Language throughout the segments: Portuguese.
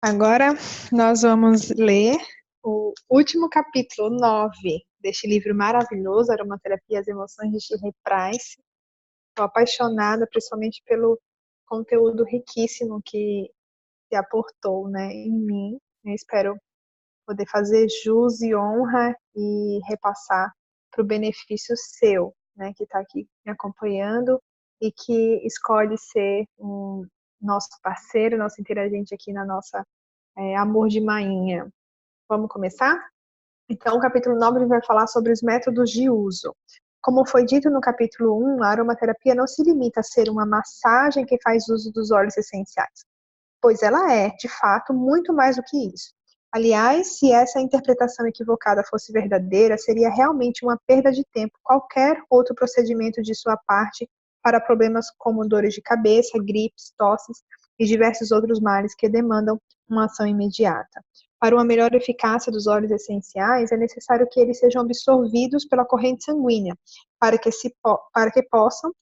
Agora nós vamos ler o último capítulo 9 deste livro maravilhoso, Aromaterapia e as Emoções, de Shirley Price. Estou apaixonada, principalmente pelo conteúdo riquíssimo que se aportou, em mim. Eu espero poder fazer jus e honra e repassar para o benefício seu, que está aqui me acompanhando e que escolhe ser um nosso parceiro, nosso interagente aqui na nossa Amor de Mainha. Vamos começar? Então, o capítulo 9 vai falar sobre os métodos de uso. Como foi dito no capítulo 1, a aromaterapia não se limita a ser uma massagem que faz uso dos óleos essenciais, pois ela é, de fato, muito mais do que isso. Aliás, se essa interpretação equivocada fosse verdadeira, seria realmente uma perda de tempo qualquer outro procedimento de sua parte para problemas como dores de cabeça, gripes, tosses e diversos outros males que demandam uma ação imediata. Para uma melhor eficácia dos óleos essenciais, é necessário que eles sejam absorvidos pela corrente sanguínea, para que possam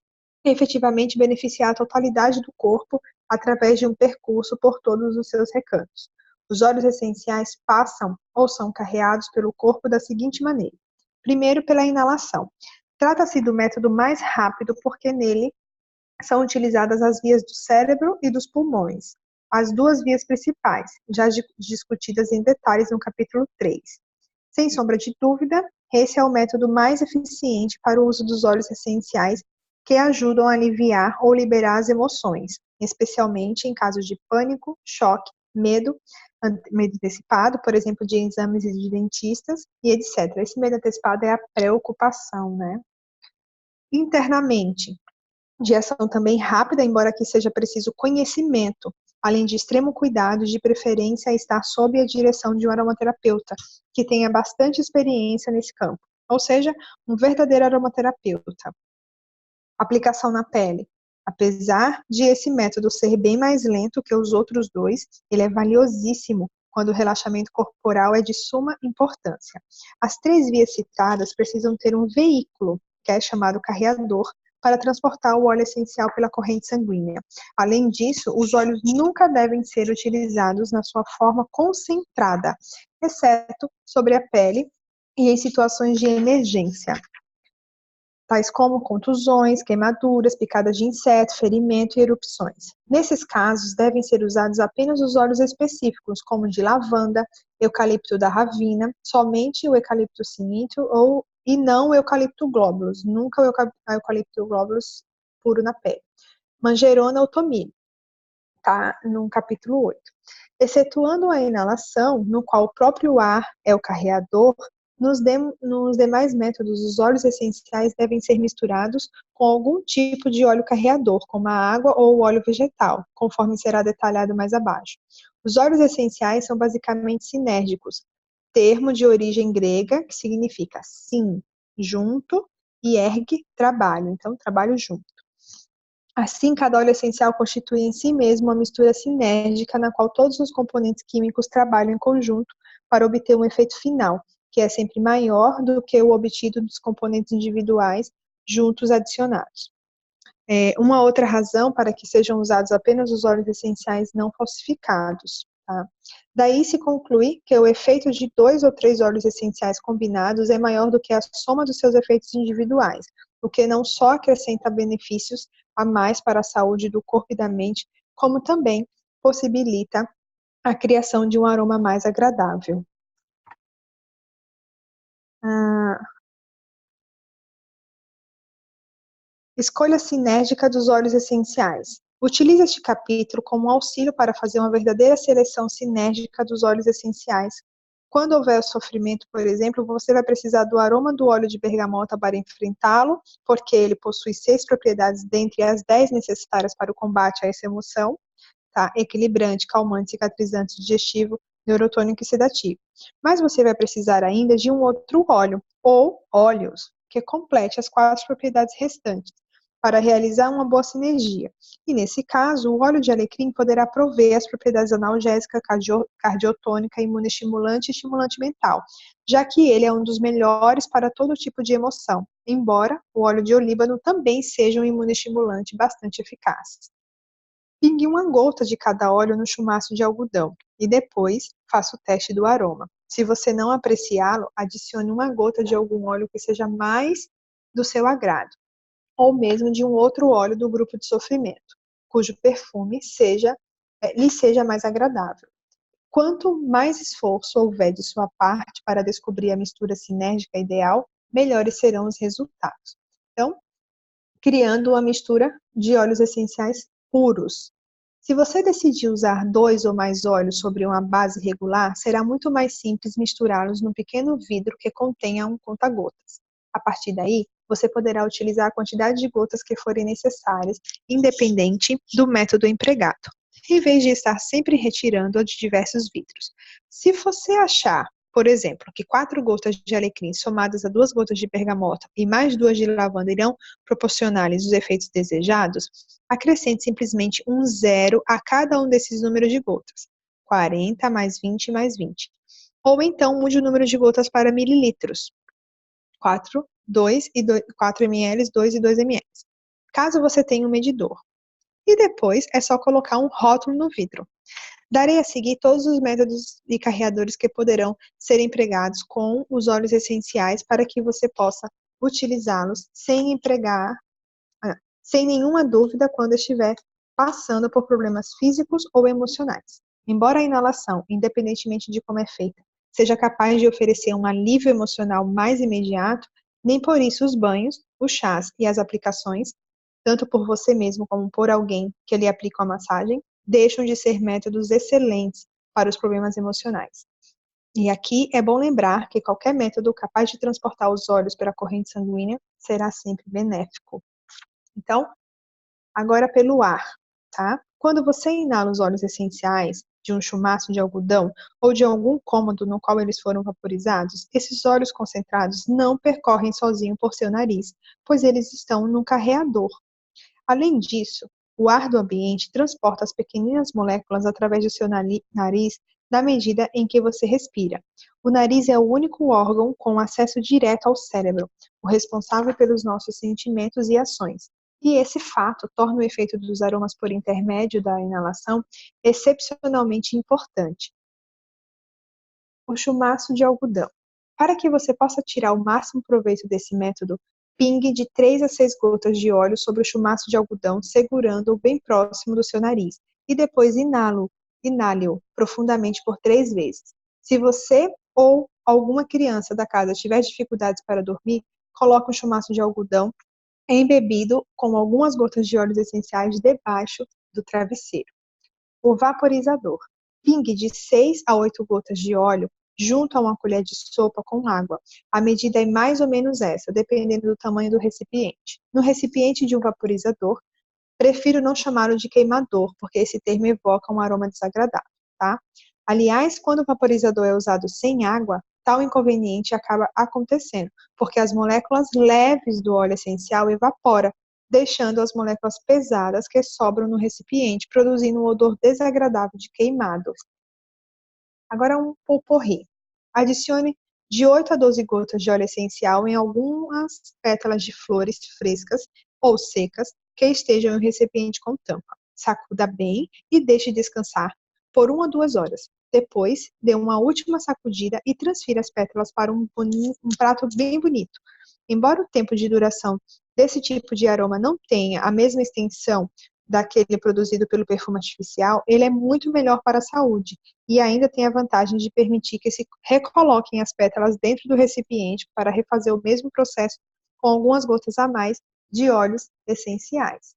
efetivamente beneficiar a totalidade do corpo através de um percurso por todos os seus recantos. Os óleos essenciais passam ou são carreados pelo corpo da seguinte maneira. Primeiro, pela inalação. Trata-se do método mais rápido porque nele são utilizadas as vias do cérebro e dos pulmões, as duas vias principais, já discutidas em detalhes no capítulo 3. Sem sombra de dúvida, esse é o método mais eficiente para o uso dos óleos essenciais que ajudam a aliviar ou liberar as emoções, especialmente em casos de pânico, choque, medo antecipado, por exemplo, de exames de dentistas e etc. Esse medo antecipado é a preocupação, Internamente, de ação também rápida, embora aqui seja preciso conhecimento, além de extremo cuidado, de preferência estar sob a direção de um aromaterapeuta, que tenha bastante experiência nesse campo, ou seja, um verdadeiro aromaterapeuta. Aplicação na pele. Apesar de esse método ser bem mais lento que os outros dois, ele é valiosíssimo quando o relaxamento corporal é de suma importância. As 3 vias citadas precisam ter um veículo, que é chamado carreador, para transportar o óleo essencial pela corrente sanguínea. Além disso, os óleos nunca devem ser utilizados na sua forma concentrada, exceto sobre a pele e em situações de emergência, tais como contusões, queimaduras, picadas de inseto, ferimento e erupções. Nesses casos, devem ser usados apenas os óleos específicos, como de lavanda, eucalipto da ravina, somente o eucalipto sinintro e não o eucalipto globulus, nunca o eucalipto globulus puro na pele. Manjerona ou tomilho, tá no capítulo 8. Excetuando a inalação, no qual o próprio ar é o carreador, nos demais métodos, os óleos essenciais devem ser misturados com algum tipo de óleo carreador, como a água ou o óleo vegetal, conforme será detalhado mais abaixo. Os óleos essenciais são basicamente sinérgicos, termo de origem grega que significa sim, junto, e ergue, trabalho, então trabalho junto. Assim, cada óleo essencial constitui em si mesmo uma mistura sinérgica na qual todos os componentes químicos trabalham em conjunto para obter um efeito final, que é sempre maior do que o obtido dos componentes individuais juntos adicionados. Uma outra razão para que sejam usados apenas os óleos essenciais não falsificados. Tá? Daí se conclui que o efeito de 2 ou 3 óleos essenciais combinados é maior do que a soma dos seus efeitos individuais, o que não só acrescenta benefícios a mais para a saúde do corpo e da mente, como também possibilita a criação de um aroma mais agradável. Escolha sinérgica dos óleos essenciais. Utilize este capítulo como auxílio para fazer uma verdadeira seleção sinérgica dos óleos essenciais. Quando houver sofrimento, por exemplo, você vai precisar do aroma do óleo de bergamota para enfrentá-lo, porque ele possui 6 propriedades dentre as 10 necessárias para o combate a essa emoção, tá? Equilibrante, calmante, cicatrizante, digestivo, neurotônico e sedativo. Mas você vai precisar ainda de um outro óleo, ou óleos, que complete as 4 propriedades restantes, para realizar uma boa sinergia. E nesse caso, o óleo de alecrim poderá prover as propriedades analgésica, cardiotônica, imunoestimulante e estimulante mental, já que ele é um dos melhores para todo tipo de emoção, embora o óleo de olíbano também seja um imunoestimulante bastante eficaz. Pingue uma gota de cada óleo no chumaço de algodão e depois faça o teste do aroma. Se você não apreciá-lo, adicione uma gota de algum óleo que seja mais do seu agrado, ou mesmo de um outro óleo do grupo de sofrimento, cujo perfume lhe seja mais agradável. Quanto mais esforço houver de sua parte para descobrir a mistura sinérgica ideal, melhores serão os resultados. Então, criando uma mistura de óleos essenciais puros. Se você decidir usar 2 ou mais óleos sobre uma base regular, será muito mais simples misturá-los num pequeno vidro que contenha um conta-gotas. A partir daí, você poderá utilizar a quantidade de gotas que forem necessárias, independente do método empregado, em vez de estar sempre retirando de diversos vidros. Se você achar, por exemplo, que 4 gotas de alecrim somadas a 2 gotas de bergamota e mais 2 de lavanda irão proporcionar-lhes os efeitos desejados, acrescente simplesmente um zero a cada um desses números de gotas. 40 mais 20 mais 20. Ou então mude o número de gotas para mililitros. 4, 2 e 2, 4 ml, 2 e 2 ml. Caso você tenha um medidor. E depois é só colocar um rótulo no vidro. Darei a seguir todos os métodos e carreadores que poderão ser empregados com os óleos essenciais para que você possa utilizá-los sem nenhuma dúvida quando estiver passando por problemas físicos ou emocionais. Embora a inalação, independentemente de como é feita, seja capaz de oferecer um alívio emocional mais imediato, nem por isso os banhos, os chás e as aplicações, tanto por você mesmo como por alguém que lhe aplica a massagem, deixam de ser métodos excelentes para os problemas emocionais. E aqui é bom lembrar que qualquer método capaz de transportar os óleos pela corrente sanguínea será sempre benéfico. Então, agora pelo ar, tá? Quando você inala os óleos essenciais de um chumaço de algodão ou de algum cômodo no qual eles foram vaporizados, esses óleos concentrados não percorrem sozinho por seu nariz, pois eles estão num carreador. Além disso, o ar do ambiente transporta as pequeninas moléculas através do seu nariz na medida em que você respira. O nariz é o único órgão com acesso direto ao cérebro, o responsável pelos nossos sentimentos e ações. E esse fato torna o efeito dos aromas por intermédio da inalação excepcionalmente importante. O chumaço de algodão. Para que você possa tirar o máximo proveito desse método, pingue de 3 a 6 gotas de óleo sobre o chumaço de algodão, segurando-o bem próximo do seu nariz, e depois inale-o profundamente por 3 vezes. Se você ou alguma criança da casa tiver dificuldades para dormir, coloque um chumaço de algodão embebido com algumas gotas de óleos essenciais debaixo do travesseiro. O vaporizador. Pingue de 6 a 8 gotas de óleo junto a uma colher de sopa com água. A medida é mais ou menos essa, dependendo do tamanho do recipiente. No recipiente de um vaporizador, prefiro não chamá-lo de queimador, porque esse termo evoca um aroma desagradável, tá? Aliás, quando o vaporizador é usado sem água, tal inconveniente acaba acontecendo, porque as moléculas leves do óleo essencial evaporam, deixando as moléculas pesadas que sobram no recipiente, produzindo um odor desagradável de queimado. Agora um potpourri. Adicione de 8 a 12 gotas de óleo essencial em algumas pétalas de flores frescas ou secas que estejam em um recipiente com tampa. Sacuda bem e deixe descansar por 1 a 2 horas. Depois, dê uma última sacudida e transfira as pétalas para um prato bem bonito. Embora o tempo de duração desse tipo de aroma não tenha a mesma extensão daquele produzido pelo perfume artificial, ele é muito melhor para a saúde e ainda tem a vantagem de permitir que se recoloquem as pétalas dentro do recipiente para refazer o mesmo processo com algumas gotas a mais de óleos essenciais.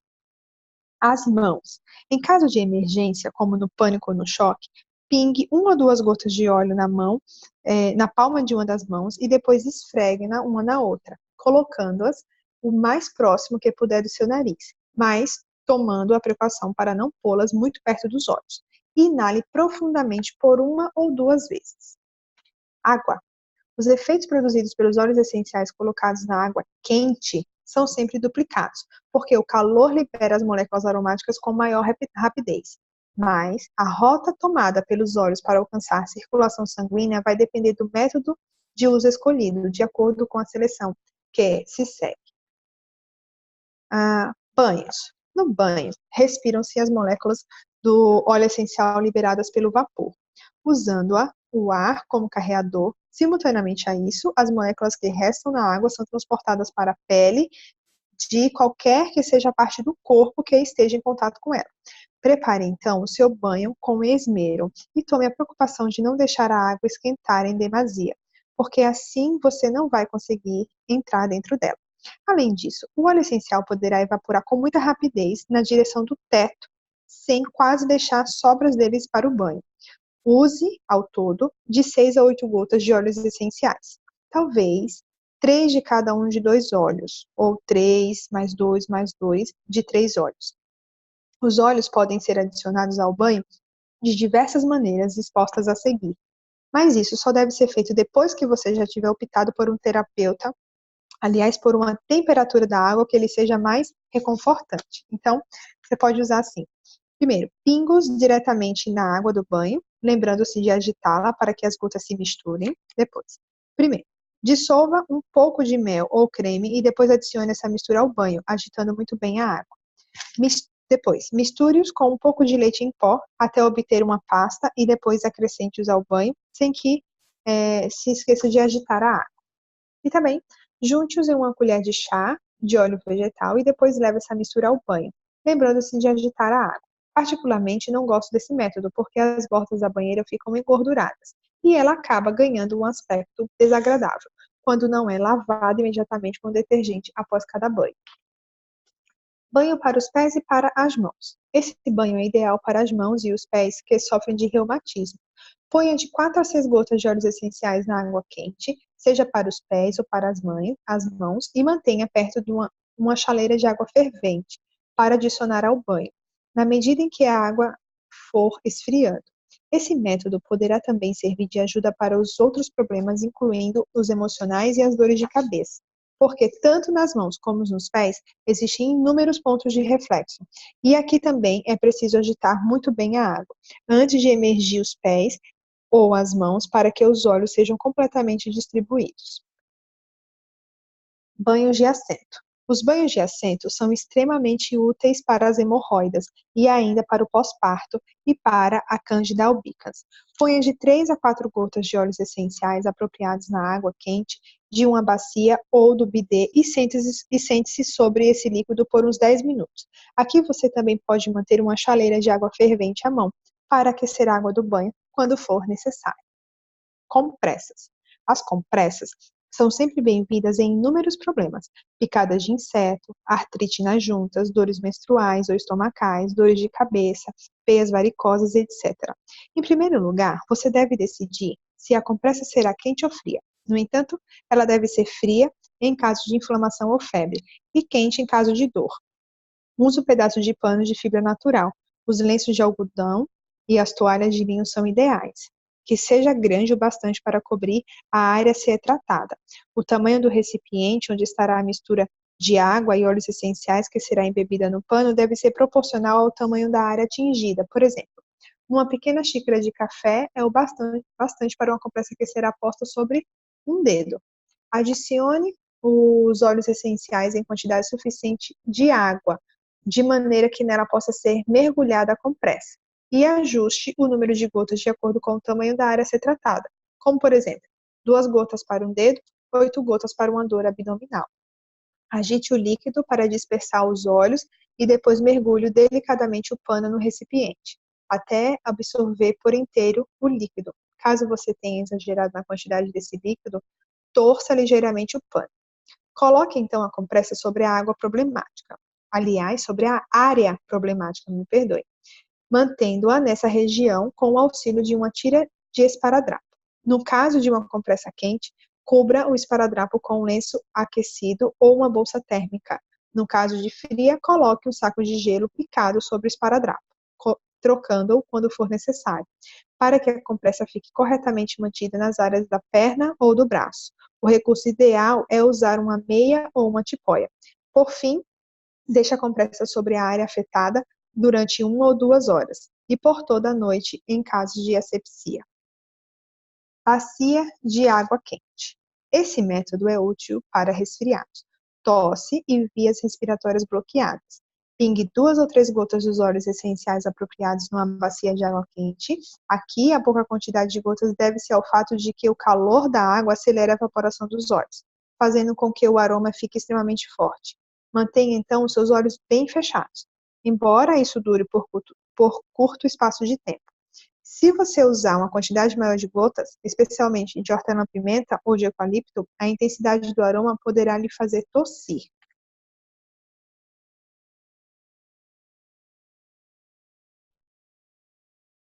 As mãos. Em caso de emergência, como no pânico ou no choque, pingue 1 ou 2 gotas de óleo na mão, na palma de uma das mãos e depois esfregue uma na outra, colocando-as o mais próximo que puder do seu nariz, mas tomando a precaução para não pô-las muito perto dos olhos. E inale profundamente por 1 ou 2 vezes. Água. Os efeitos produzidos pelos óleos essenciais colocados na água quente são sempre duplicados, porque o calor libera as moléculas aromáticas com maior rapidez. Mas a rota tomada pelos óleos para alcançar a circulação sanguínea vai depender do método de uso escolhido, de acordo com a seleção que se segue. Banhos. No banho, respiram-se as moléculas do óleo essencial liberadas pelo vapor, usando o ar como carreador. Simultaneamente a isso, as moléculas que restam na água são transportadas para a pele de qualquer que seja a parte do corpo que esteja em contato com ela. Prepare então o seu banho com esmero e tome a preocupação de não deixar a água esquentar em demasia, porque assim você não vai conseguir entrar dentro dela. Além disso, o óleo essencial poderá evaporar com muita rapidez na direção do teto, sem quase deixar sobras deles para o banho. Use, ao todo, de 6 a 8 gotas de óleos essenciais. Talvez 3 de cada um de 2 óleos, ou 3 mais 2 mais 2 de 3 óleos. Os óleos podem ser adicionados ao banho de diversas maneiras expostas a seguir, mas isso só deve ser feito depois que você já tiver optado por um terapeuta, aliás, por uma temperatura da água que ele seja mais reconfortante. Então, você pode usar assim. Primeiro, pingos diretamente na água do banho, lembrando-se de agitá-la para que as gotas se misturem. Depois, primeiro, dissolva um pouco de mel ou creme e depois adicione essa mistura ao banho, agitando muito bem a água. Depois, misture-os com um pouco de leite em pó até obter uma pasta e depois acrescente-os ao banho, sem que se esqueça de agitar a água. E também, junte-os em uma colher de chá de óleo vegetal e depois leve essa mistura ao banho, lembrando-se de agitar a água. Particularmente, não gosto desse método, porque as bordas da banheira ficam engorduradas e ela acaba ganhando um aspecto desagradável, quando não é lavada imediatamente com detergente após cada banho. Banho para os pés e para as mãos. Esse banho é ideal para as mãos e os pés que sofrem de reumatismo. Ponha de 4 a 6 gotas de óleos essenciais na água quente, seja para os pés ou para as mãos, e mantenha perto de uma chaleira de água fervente para adicionar ao banho, na medida em que a água for esfriando. Esse método poderá também servir de ajuda para os outros problemas, incluindo os emocionais e as dores de cabeça, porque tanto nas mãos como nos pés existem inúmeros pontos de reflexo. E aqui também é preciso agitar muito bem a água, antes de emergir os pés ou as mãos para que os óleos sejam completamente distribuídos. Banhos de assento. Os banhos de assento são extremamente úteis para as hemorroidas e ainda para o pós-parto e para a Candida albicans. Ponha de 3 a 4 gotas de óleos essenciais apropriados na água quente de uma bacia ou do bidê e sente-se sobre esse líquido por uns 10 minutos. Aqui você também pode manter uma chaleira de água fervente à mão para aquecer a água do banho quando for necessário. Compressas. As compressas são sempre bem-vindas em inúmeros problemas: picadas de inseto, artrite nas juntas, dores menstruais ou estomacais, dores de cabeça, veias varicosas, etc. Em primeiro lugar, você deve decidir se a compressa será quente ou fria. No entanto, ela deve ser fria em caso de inflamação ou febre e quente em caso de dor. Use um pedaço de pano de fibra natural. Os lenços de algodão e as toalhas de linho são ideais. Que seja grande o bastante para cobrir a área a ser tratada. O tamanho do recipiente onde estará a mistura de água e óleos essenciais que será embebida no pano deve ser proporcional ao tamanho da área atingida. Por exemplo, uma pequena xícara de café é o bastante para uma compressa que será posta sobre um dedo. Adicione os óleos essenciais em quantidade suficiente de água, de maneira que nela possa ser mergulhada a compressa. E ajuste o número de gotas de acordo com o tamanho da área a ser tratada, como por exemplo, 2 gotas para um dedo, 8 gotas para uma dor abdominal. Agite o líquido para dispersar os óleos e depois mergulhe delicadamente o pano no recipiente, até absorver por inteiro o líquido. Caso você tenha exagerado na quantidade desse líquido, torça ligeiramente o pano. Coloque então a compressa sobre a água problemática. Aliás, sobre a área problemática, me perdoe, mantendo-a nessa região com o auxílio de uma tira de esparadrapo. No caso de uma compressa quente, cubra o esparadrapo com um lenço aquecido ou uma bolsa térmica. No caso de fria, coloque um saco de gelo picado sobre o esparadrapo, trocando-o quando for necessário, para que a compressa fique corretamente mantida nas áreas da perna ou do braço. O recurso ideal é usar uma meia ou uma tipóia. Por fim, deixe a compressa sobre a área afetada durante 1 ou 2 horas e por toda a noite em caso de asepsia. Bacia de água quente. Esse método é útil para resfriados, tosse e vias respiratórias bloqueadas. Pingue 2 ou 3 gotas dos óleos essenciais apropriados numa bacia de água quente. Aqui, a pouca quantidade de gotas deve-se ao fato de que o calor da água acelera a evaporação dos óleos, fazendo com que o aroma fique extremamente forte. Mantenha, então, os seus olhos bem fechados, embora isso dure por curto espaço de tempo. Se você usar uma quantidade maior de gotas, especialmente de hortelã-pimenta ou de eucalipto, a intensidade do aroma poderá lhe fazer tossir.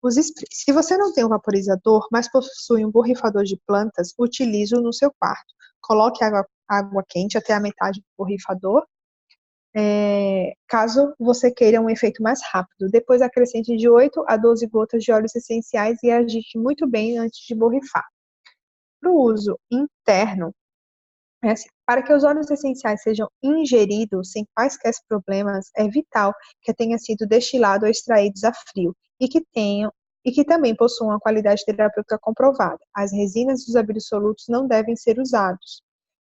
Os sprays. Se você não tem um vaporizador, mas possui um borrifador de plantas, utilize-o no seu quarto. Coloque água quente até a metade do borrifador, caso você queira um efeito mais rápido. Depois acrescente de 8 a 12 gotas de óleos essenciais e agite muito bem antes de borrifar. Para o uso interno, assim, para que os óleos essenciais sejam ingeridos sem quaisquer problemas, é vital que tenha sido destilado ou extraídos a frio e que também possuam uma qualidade terapêutica comprovada. As resinas e os absolutos não devem ser usados.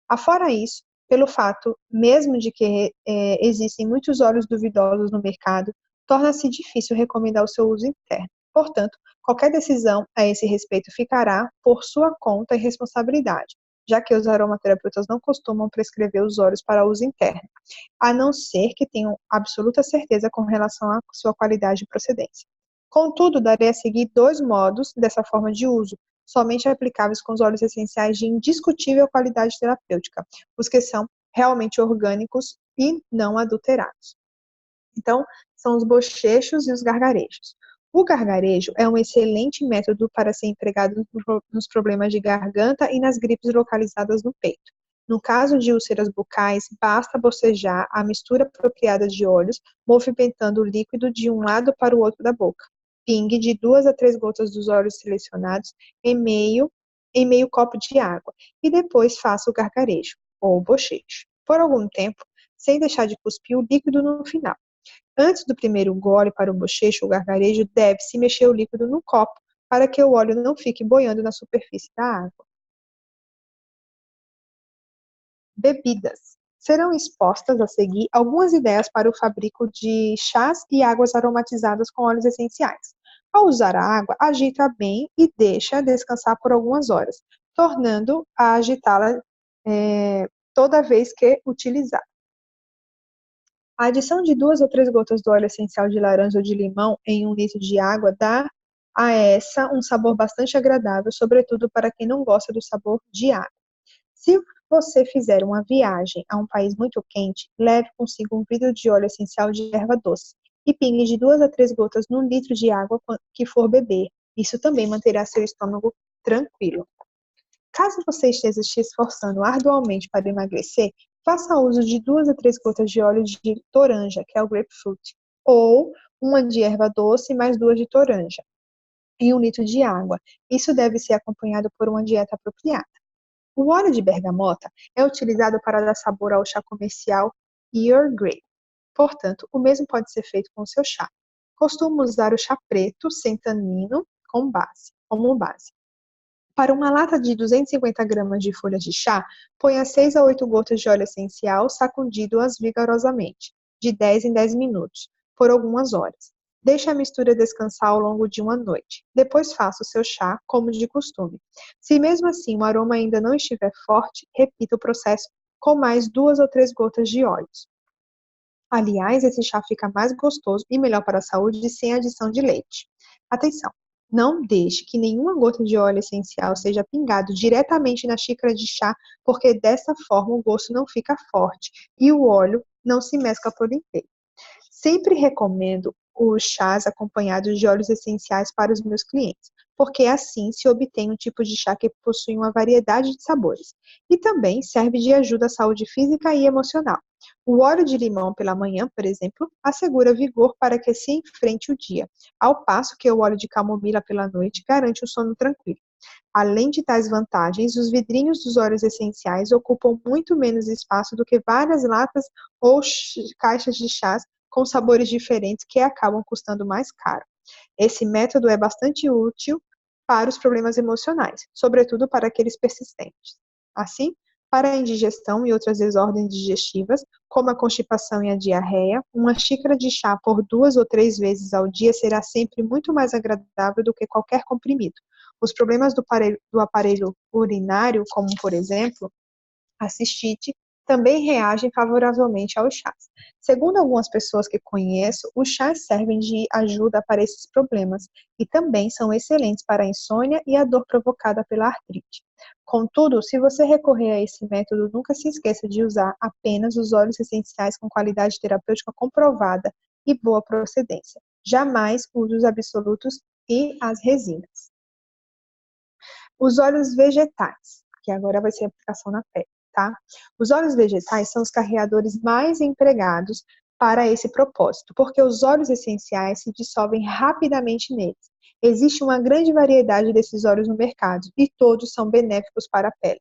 Afora isso, pelo fato mesmo de que existem muitos óleos duvidosos no mercado, torna-se difícil recomendar o seu uso interno. Portanto, qualquer decisão a esse respeito ficará por sua conta e responsabilidade, já que os aromaterapeutas não costumam prescrever os óleos para uso interno, a não ser que tenham absoluta certeza com relação à sua qualidade e procedência. Contudo, darei a seguir 2 modos dessa forma de uso, somente aplicáveis com os óleos essenciais de indiscutível qualidade terapêutica, os que são realmente orgânicos e não adulterados. Então, são os bochechos e os gargarejos. O gargarejo é um excelente método para ser empregado nos problemas de garganta e nas gripes localizadas no peito. No caso de úlceras bucais, basta bocejar a mistura apropriada de óleos, movimentando o líquido de um lado para o outro da boca. Pingue de 2 a 3 gotas dos óleos selecionados em meio copo de água e depois faça o gargarejo, ou bochecho, por algum tempo, sem deixar de cuspir o líquido no final. Antes do primeiro gole para o bochecho ou gargarejo, deve-se mexer o líquido no copo, para que o óleo não fique boiando na superfície da água. Bebidas. Serão expostas a seguir algumas ideias para o fabrico de chás e águas aromatizadas com óleos essenciais. Ao usar a água, agita bem e deixa descansar por algumas horas, tornando a agitá-la toda vez que utilizar. A adição de 2 ou 3 gotas do óleo essencial de laranja ou de limão em 1 litro de água dá a essa um sabor bastante agradável, sobretudo para quem não gosta do sabor de água. Se você fizer uma viagem a um país muito quente, leve consigo 1 vidro de óleo essencial de erva doce e pingue de 2 a 3 gotas no litro de água que for beber. Isso também manterá seu estômago tranquilo. Caso você esteja se esforçando arduamente para emagrecer, faça uso de 2 a 3 gotas de óleo de toranja, que é o grapefruit, ou uma de erva doce mais 2 de toranja, em 1 litro de água. Isso deve ser acompanhado por uma dieta apropriada. O óleo de bergamota é utilizado para dar sabor ao chá comercial Earl Grey. Portanto, o mesmo pode ser feito com o seu chá. Costumo usar o chá preto sem tanino como base. Para uma lata de 250 gramas de folhas de chá, ponha 6 a 8 gotas de óleo essencial, sacudindo-as vigorosamente, de 10 em 10 minutos, por algumas horas. Deixe a mistura descansar ao longo de uma noite. Depois faça o seu chá, como de costume. Se mesmo assim o aroma ainda não estiver forte, repita o processo com mais 2 ou 3 gotas de óleos. Aliás, esse chá fica mais gostoso e melhor para a saúde sem adição de leite. Atenção! Não deixe que nenhuma gota de óleo essencial seja pingado diretamente na xícara de chá, porque dessa forma o gosto não fica forte e o óleo não se mescla por inteiro. Sempre recomendo os chás acompanhados de óleos essenciais para os meus clientes, porque assim se obtém um tipo de chá que possui uma variedade de sabores. E também serve de ajuda à saúde física e emocional. O óleo de limão pela manhã, por exemplo, assegura vigor para que se enfrente o dia, ao passo que o óleo de camomila pela noite garante um sono tranquilo. Além de tais vantagens, os vidrinhos dos óleos essenciais ocupam muito menos espaço do que várias latas ou caixas de chás com sabores diferentes que acabam custando mais caro. Esse método é bastante útil para os problemas emocionais, sobretudo para aqueles persistentes. Assim, Para a indigestão e outras desordens digestivas, como a constipação e a diarreia, uma xícara de chá por 2 ou 3 vezes ao dia será sempre muito mais agradável do que qualquer comprimido. Os problemas do aparelho urinário, como por exemplo, a cistite, também reagem favoravelmente aos chás. Segundo algumas pessoas que conheço, os chás servem de ajuda para esses problemas e também são excelentes para a insônia e a dor provocada pela artrite. Contudo, se você recorrer a esse método, nunca se esqueça de usar apenas os óleos essenciais com qualidade terapêutica comprovada e boa procedência. Jamais use os absolutos e as resinas. Os óleos vegetais, que agora vai ser a aplicação na pele, tá? Os óleos vegetais são os carreadores mais empregados para esse propósito, porque os óleos essenciais se dissolvem rapidamente neles. Existe uma grande variedade desses óleos no mercado e todos são benéficos para a pele.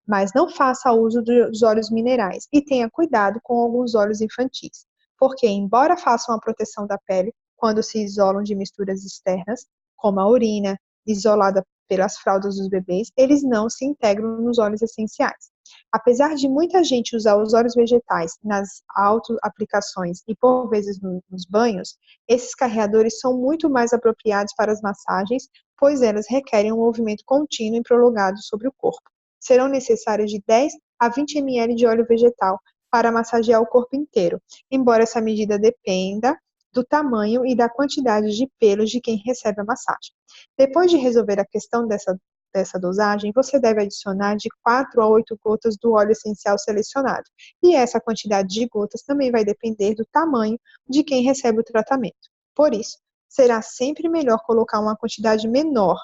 Mas não faça uso dos óleos minerais e tenha cuidado com alguns óleos infantis, porque, embora façam a proteção da pele quando se isolam de misturas externas, como a urina, isolada pelas fraldas dos bebês, eles não se integram nos óleos essenciais. Apesar de muita gente usar os óleos vegetais nas auto-aplicações e por vezes nos banhos, esses carreadores são muito mais apropriados para as massagens, pois elas requerem um movimento contínuo e prolongado sobre o corpo. Serão necessários de 10 a 20 ml de óleo vegetal para massagear o corpo inteiro, embora essa medida dependa do tamanho e da quantidade de pelos de quem recebe a massagem. Depois de resolver a questão dessa dosagem, você deve adicionar de 4 a 8 gotas do óleo essencial selecionado. E essa quantidade de gotas também vai depender do tamanho de quem recebe o tratamento. Por isso, será sempre melhor colocar uma quantidade menor,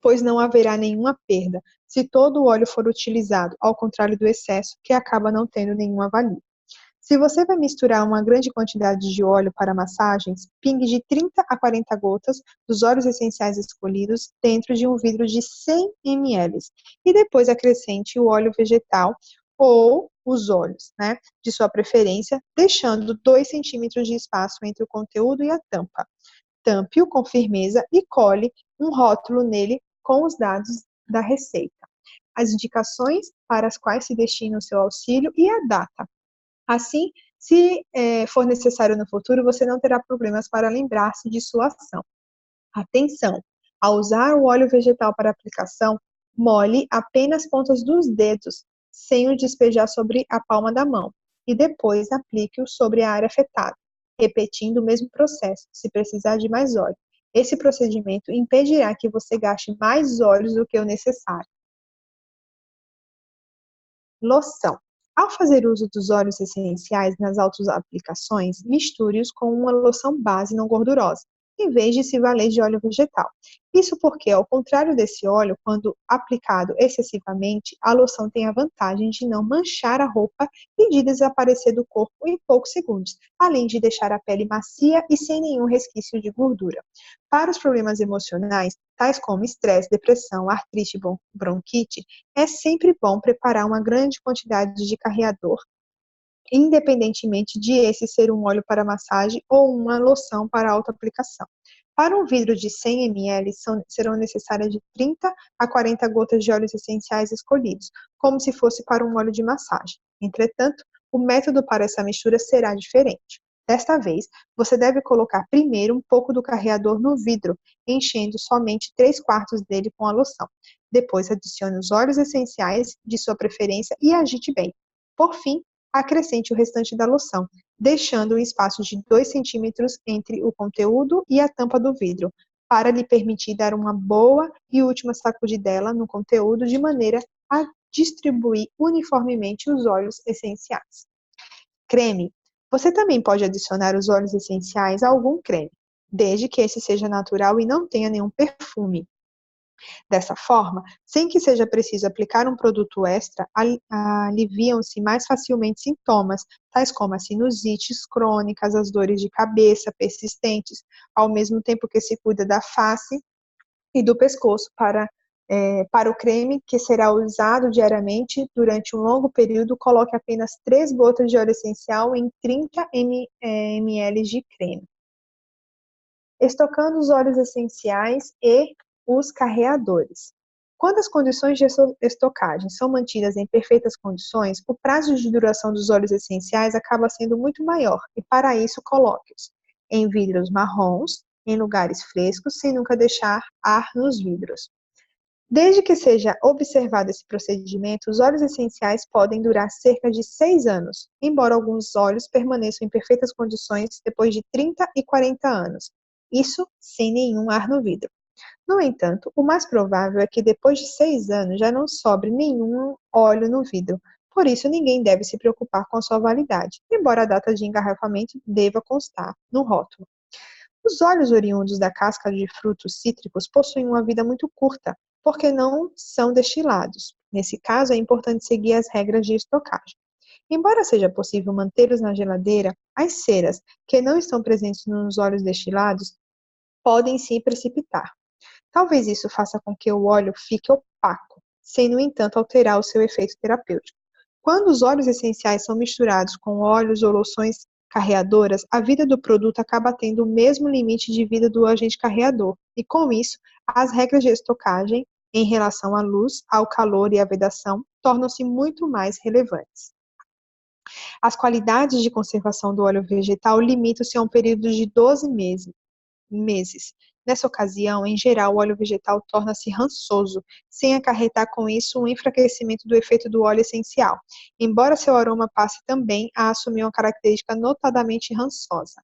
pois não haverá nenhuma perda se todo o óleo for utilizado, ao contrário do excesso, que acaba não tendo nenhuma valia. Se você vai misturar uma grande quantidade de óleo para massagens, pingue de 30 a 40 gotas dos óleos essenciais escolhidos dentro de um vidro de 100 ml e depois acrescente o óleo vegetal ou os óleos, né, de sua preferência, deixando 2 centímetros de espaço entre o conteúdo e a tampa. Tampe-o com firmeza e cole um rótulo nele com os dados da receita, as indicações para as quais se destina o seu auxílio e a data. Assim, se for necessário no futuro, você não terá problemas para lembrar-se de sua ação. Atenção! Ao usar o óleo vegetal para aplicação, molhe apenas as pontas dos dedos, sem o despejar sobre a palma da mão, e depois aplique-o sobre a área afetada, repetindo o mesmo processo, se precisar de mais óleo. Esse procedimento impedirá que você gaste mais óleos do que o necessário. Loção. Ao fazer uso dos óleos essenciais nas autoaplicações, misture-os com uma loção base não gordurosa, em vez de se valer de óleo vegetal. Isso porque, ao contrário desse óleo, quando aplicado excessivamente, a loção tem a vantagem de não manchar a roupa e de desaparecer do corpo em poucos segundos, além de deixar a pele macia e sem nenhum resquício de gordura. Para os problemas emocionais, tais como estresse, depressão, artrite e bronquite, é sempre bom preparar uma grande quantidade de carreador, independentemente de esse ser um óleo para massagem ou uma loção para autoaplicação. Para um vidro de 100 ml, serão necessárias de 30 a 40 gotas de óleos essenciais escolhidos, como se fosse para um óleo de massagem. Entretanto, o método para essa mistura será diferente. Desta vez, você deve colocar primeiro um pouco do carreador no vidro, enchendo somente 3/4 dele com a loção. Depois, adicione os óleos essenciais de sua preferência e agite bem. Por fim, acrescente o restante da loção, deixando um espaço de 2 centímetros entre o conteúdo e a tampa do vidro, para lhe permitir dar uma boa e última sacudidela no conteúdo de maneira a distribuir uniformemente os óleos essenciais. Creme. Você também pode adicionar os óleos essenciais a algum creme, desde que esse seja natural e não tenha nenhum perfume. Dessa forma, sem que seja preciso aplicar um produto extra, aliviam-se mais facilmente sintomas, tais como as sinusites crônicas, as dores de cabeça persistentes, ao mesmo tempo que se cuida da face e do pescoço para o creme que será usado diariamente durante um longo período, coloque apenas 3 gotas de óleo essencial em 30 ml de creme. Estocando os óleos essenciais e os carreadores. Quando as condições de estocagem são mantidas em perfeitas condições, o prazo de duração dos óleos essenciais acaba sendo muito maior, e para isso coloque-os em vidros marrons, em lugares frescos, sem nunca deixar ar nos vidros. Desde que seja observado esse procedimento, os óleos essenciais podem durar cerca de 6 anos, embora alguns óleos permaneçam em perfeitas condições depois de 30 e 40 anos. Isso sem nenhum ar no vidro. No entanto, o mais provável é que depois de 6 anos já não sobre nenhum óleo no vidro. Por isso, ninguém deve se preocupar com a sua validade, embora a data de engarrafamento deva constar no rótulo. Os óleos oriundos da casca de frutos cítricos possuem uma vida muito curta, porque não são destilados. Nesse caso, é importante seguir as regras de estocagem. Embora seja possível mantê-los na geladeira, as ceras, que não estão presentes nos óleos destilados, podem se precipitar. Talvez isso faça com que o óleo fique opaco, sem, no entanto, alterar o seu efeito terapêutico. Quando os óleos essenciais são misturados com óleos ou loções carreadoras, a vida do produto acaba tendo o mesmo limite de vida do agente carreador, e com isso, as regras de estocagem em relação à luz, ao calor e à vedação tornam-se muito mais relevantes. As qualidades de conservação do óleo vegetal limitam-se a um período de 12 meses. Nessa ocasião, em geral, o óleo vegetal torna-se rançoso, sem acarretar com isso um enfraquecimento do efeito do óleo essencial, embora seu aroma passe também a assumir uma característica notadamente rançosa.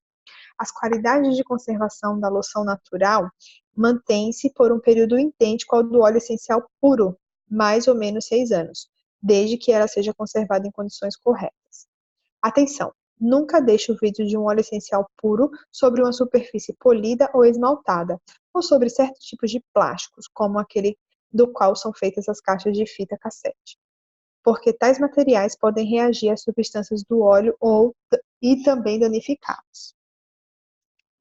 As qualidades de conservação da loção natural mantêm-se por um período idêntico ao do óleo essencial puro, mais ou menos 6 anos, desde que ela seja conservada em condições corretas. Atenção! Nunca deixe o vidro de um óleo essencial puro sobre uma superfície polida ou esmaltada, ou sobre certos tipos de plásticos, como aquele do qual são feitas as caixas de fita cassete, porque tais materiais podem reagir às substâncias do óleo e também danificá-los.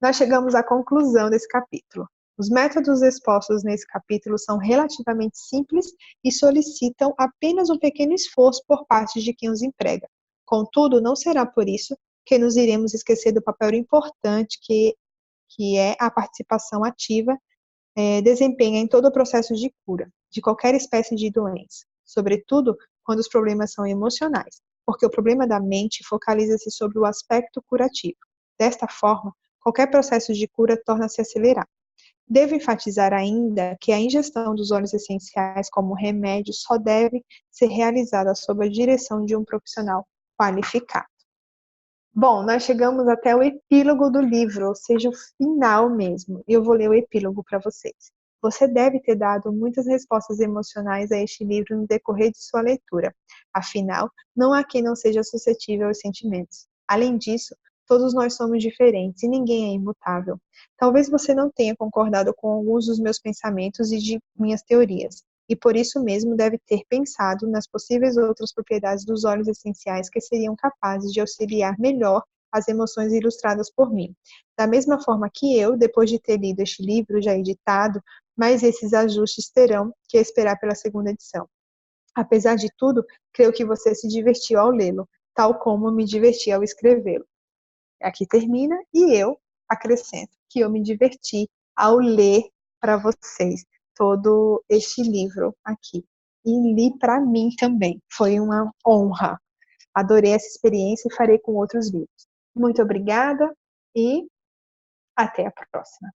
Nós chegamos à conclusão desse capítulo. Os métodos expostos nesse capítulo são relativamente simples e solicitam apenas um pequeno esforço por parte de quem os emprega. Contudo, não será por isso que nos iremos esquecer do papel importante que é a participação ativa desempenha em todo o processo de cura, de qualquer espécie de doença, sobretudo quando os problemas são emocionais, porque o problema da mente focaliza-se sobre o aspecto curativo. Desta forma, qualquer processo de cura torna-se acelerado. Devo enfatizar ainda que a ingestão dos óleos essenciais como remédio só deve ser realizada sob a direção de um profissional qualificado. Bom, nós chegamos até o epílogo do livro, ou seja, o final mesmo. E eu vou ler o epílogo para vocês. Você deve ter dado muitas respostas emocionais a este livro no decorrer de sua leitura. Afinal, não há quem não seja suscetível aos sentimentos. Além disso, todos nós somos diferentes e ninguém é imutável. Talvez você não tenha concordado com alguns dos meus pensamentos e de minhas teorias, e por isso mesmo deve ter pensado nas possíveis outras propriedades dos óleos essenciais que seriam capazes de auxiliar melhor as emoções ilustradas por mim. Da mesma forma que eu, depois de ter lido este livro já editado, mas esses ajustes terão que esperar pela segunda edição. Apesar de tudo, creio que você se divertiu ao lê-lo, tal como me diverti ao escrevê-lo. Aqui termina e eu acrescento que eu me diverti ao ler para vocês todo este livro aqui. E li para mim também. Foi uma honra. Adorei essa experiência e farei com outros livros. Muito obrigada e até a próxima.